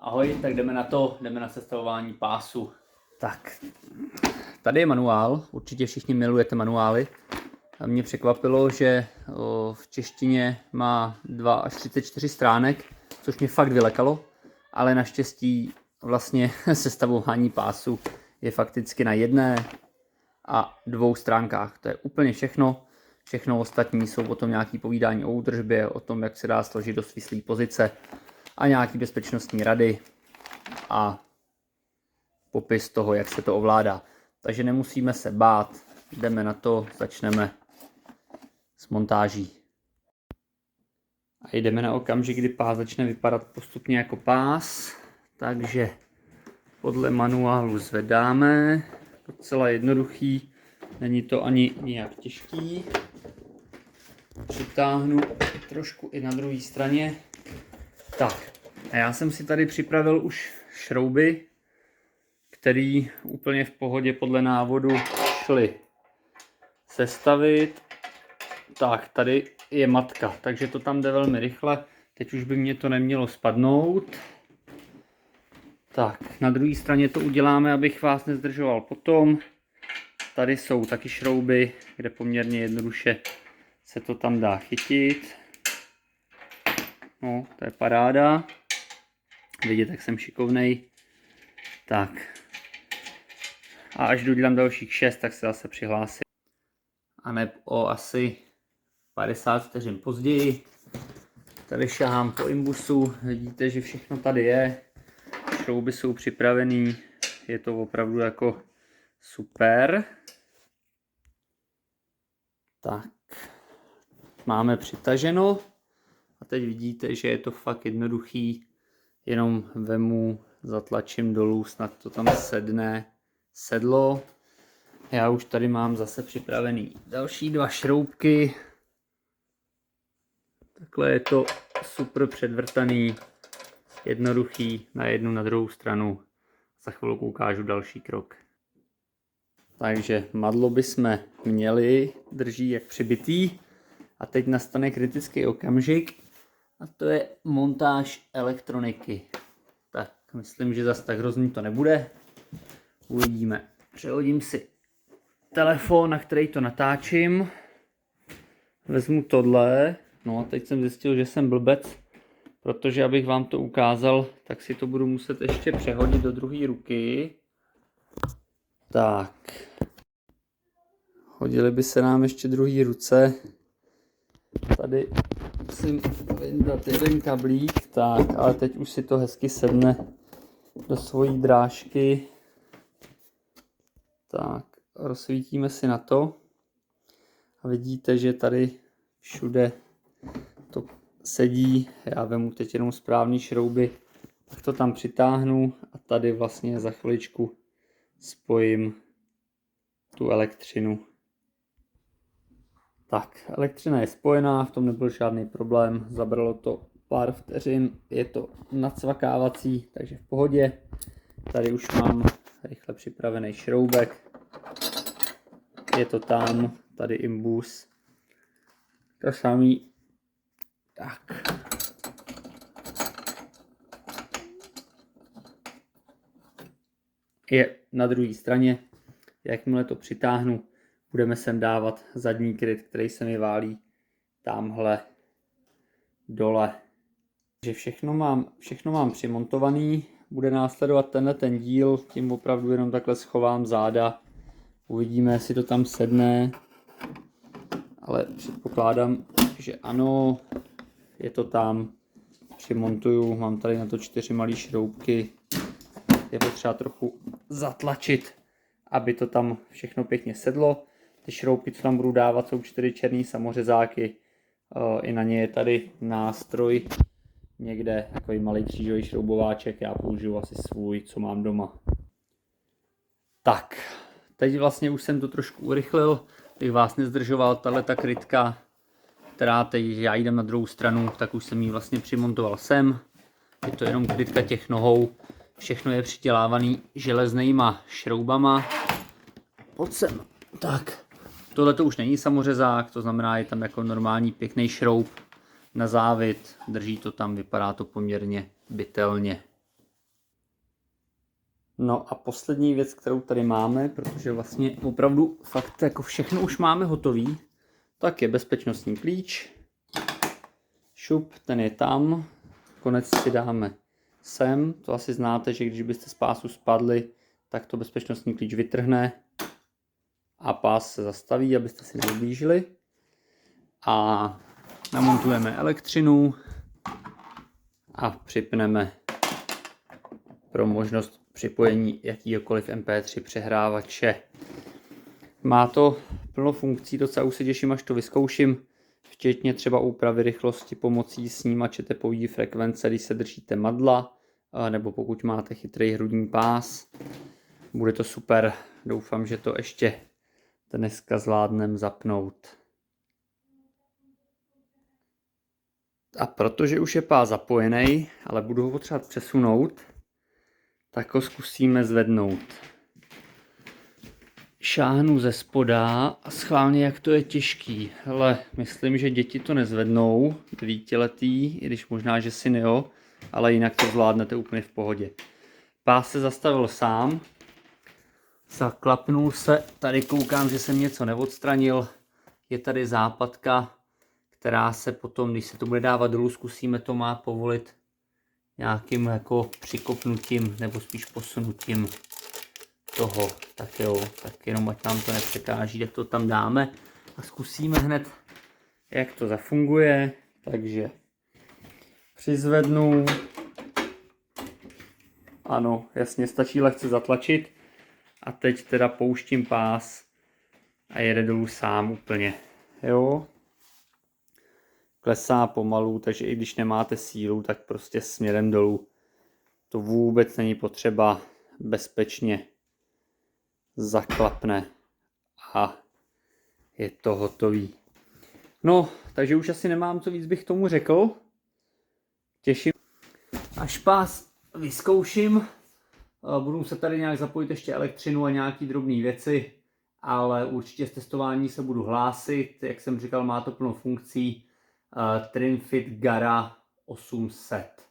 Ahoj, tak jdeme na to, jdeme na sestavování pásu. Tak, tady je manuál, určitě všichni milujete manuály. A mě překvapilo, že v češtině má 2 až 34 stránek, což mě fakt vylekalo, ale naštěstí vlastně sestavování pásu je fakticky na 1 a 2 stránkách. To je úplně všechno. Všechno ostatní jsou potom nějaké povídání o údržbě, o tom, jak se dá složit do svislé pozice a nějaké bezpečnostní rady a popis toho, jak se to ovládá. Takže nemusíme se bát, jdeme na to, začneme s montáží. A jdeme na okamžik, kdy pás začne vypadat postupně jako pás. Takže podle manuálu zvedáme, docela jednoduchý, není to ani nijak těžký. Přitáhnu trošku i na druhé straně. Tak, a já jsem si tady připravil už šrouby, které úplně v pohodě podle návodu šly sestavit. Tak, tady je matka, takže to tam jde velmi rychle. Teď už by mě to nemělo spadnout. Tak, na druhé straně to uděláme, abych vás nezdržoval potom. Tady jsou taky šrouby, kde poměrně jednoduše se to tam dá chytit. No, to je paráda. Vidět, jak jsem šikovnej. Tak. A až dodělám dalších 6, tak se zase přihlásím. A ne o asi 50 vteřin později. Tady šahám po imbusu. Vidíte, že všechno tady je. Šrouby jsou připravený. Je to opravdu jako super. Tak. Máme přitaženo. A teď vidíte, že je to fakt jednoduchý. Jenom vemu, zatlačím dolů, snad to tam sedlo. Já už tady mám zase připravený další 2 šroubky. Takhle je to super předvrtaný, jednoduchý na jednu, na druhou stranu. Za chvilku ukážu další krok. Takže madlo bychom měli, drží jak přibitý. A teď nastane kritický okamžik. A to je montáž elektroniky. Tak, myslím, že zase tak hrozný to nebude. Uvidíme. Přehodím si telefon, na který to natáčím. Vezmu tohle. No a teď jsem zjistil, že jsem blbec, protože abych vám to ukázal, tak si to budu muset ještě přehodit do druhé ruky. Tak. Hodily by se nám ještě druhé ruce. Tady musím vyndat jeden kablík, tak, ale teď už si to hezky sedne do svojí drážky. Tak, rozsvítíme si na to a vidíte, že tady všude to sedí. Já vemu teď jenom správný šrouby, tak to tam přitáhnu a tady vlastně za chviličku spojím tu elektřinu. Tak, elektřina je spojená, v tom nebyl žádný problém, zabralo to pár vteřin, je to nacvakávací, takže v pohodě. Tady už mám rychle připravený šroubek, je to tam, tady imbus, to samý, tak. Je na druhé straně, jakmile to přitáhnu, budeme sem dávat zadní kryt, který se mi válí tamhle dole. Takže všechno mám přimontovaný. Bude následovat tenhle ten díl, tím opravdu jenom takhle schovám záda. Uvidíme, jestli to tam sedne. Ale předpokládám, že ano, je to tam. Přimontuju, mám tady na to 4 malé šroubky. Je potřeba trochu zatlačit, aby to tam všechno pěkně sedlo. Ty šroubky, co tam budu dávat, jsou 4 černý samořezáky. I na ně je tady nástroj. Někde takový malý křížový šroubováček. Já použiju asi svůj, co mám doma. Tak, teď vlastně už jsem to trošku urychlil. Bych vás nezdržoval, tato krytka, která teď já jdem na druhou stranu, tak už jsem ji vlastně přimontoval sem. Je to jenom krytka těch nohou. Všechno je přidělávaný železnýma šroubama. Pojď sem. Tak. Tohle to už není samořezák, to znamená, je tam jako normální pěkný šroub na závit, drží to tam, vypadá to poměrně bytelně. No a poslední věc, kterou tady máme, protože vlastně opravdu fakt jako všechno už máme hotový, tak je bezpečnostní klíč. Šup, ten je tam. Konec si dáme sem. To asi znáte, že když byste z pásu spadli, tak to bezpečnostní klíč vytrhne a pás se zastaví, abyste si neublížili. A namontujeme elektřinu a připneme pro možnost připojení jakýkoliv MP3 přehrávače. Má to plno funkcí, docela už se těším, až to vyzkouším, včetně třeba úpravy rychlosti pomocí snímače tepové frekvence, když se držíte madla, nebo pokud máte chytrý hrudní pás. Bude to super, doufám, že to ještě dneska zvládnem zapnout. A protože už je pás zapojený, ale budu ho potřebovat přesunout, tak ho zkusíme zvednout. Šáhnu ze spoda a schválně, jak to je těžký. Hele, myslím, že děti to nezvednou, 9letý, i když možná, že syn jo, ale jinak to zvládnete úplně v pohodě. Pás se zastavil sám, zaklapnul se, tady koukám, že jsem něco neodstranil, je tady západka, která se potom, když se to bude dávat dolů, zkusíme to má povolit nějakým jako přikopnutím nebo spíš posunutím toho, tak jo, tak jenom ať nám to nepřekáží, tak to tam dáme a zkusíme hned, jak to zafunguje. Takže přizvednu, ano, jasně, stačí lehce zatlačit a teď teda pouštím pás a jede dolů sám úplně, jo. Klesá pomalu, takže i když nemáte sílu, tak prostě směrem dolů. To vůbec není potřeba, bezpečně zaklapne a je to hotový. No, takže už asi nemám co víc bych tomu řekl. Těším, až pás vyzkouším. Budu se tady nějak zapojit ještě elektřinu a nějaký drobné věci, ale určitě z testování se budu hlásit. Jak jsem říkal, má to plno funkcí. Trimfit Gara 800.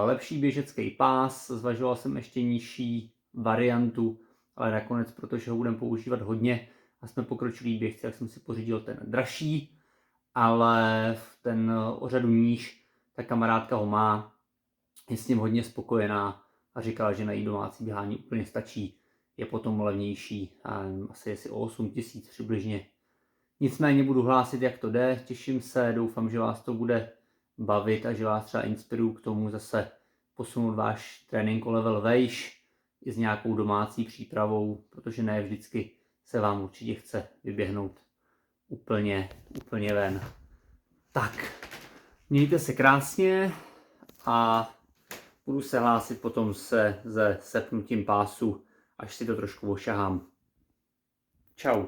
Lepší běžecký pás, zvažoval jsem ještě nižší variantu, ale nakonec, protože ho budeme používat hodně a jsme pokročilí běžci, tak jsem si pořídil ten dražší, ale ten o řadu níž, ta kamarádka ho má, je s ním hodně spokojená a říkala, že na její domácí běhání úplně stačí. Je potom levnější, asi jestli o 8 000 přibližně. Nicméně budu hlásit, jak to jde, těším se, doufám, že vás to bude bavit a že vás třeba inspiruju k tomu zase posunout váš trénink o level vejš i s nějakou domácí přípravou, protože ne vždycky se vám určitě chce vyběhnout úplně ven. Tak, mějte se krásně a budu se hlásit potom se sepnutím pásu, až si to trošku ošahám. Čau.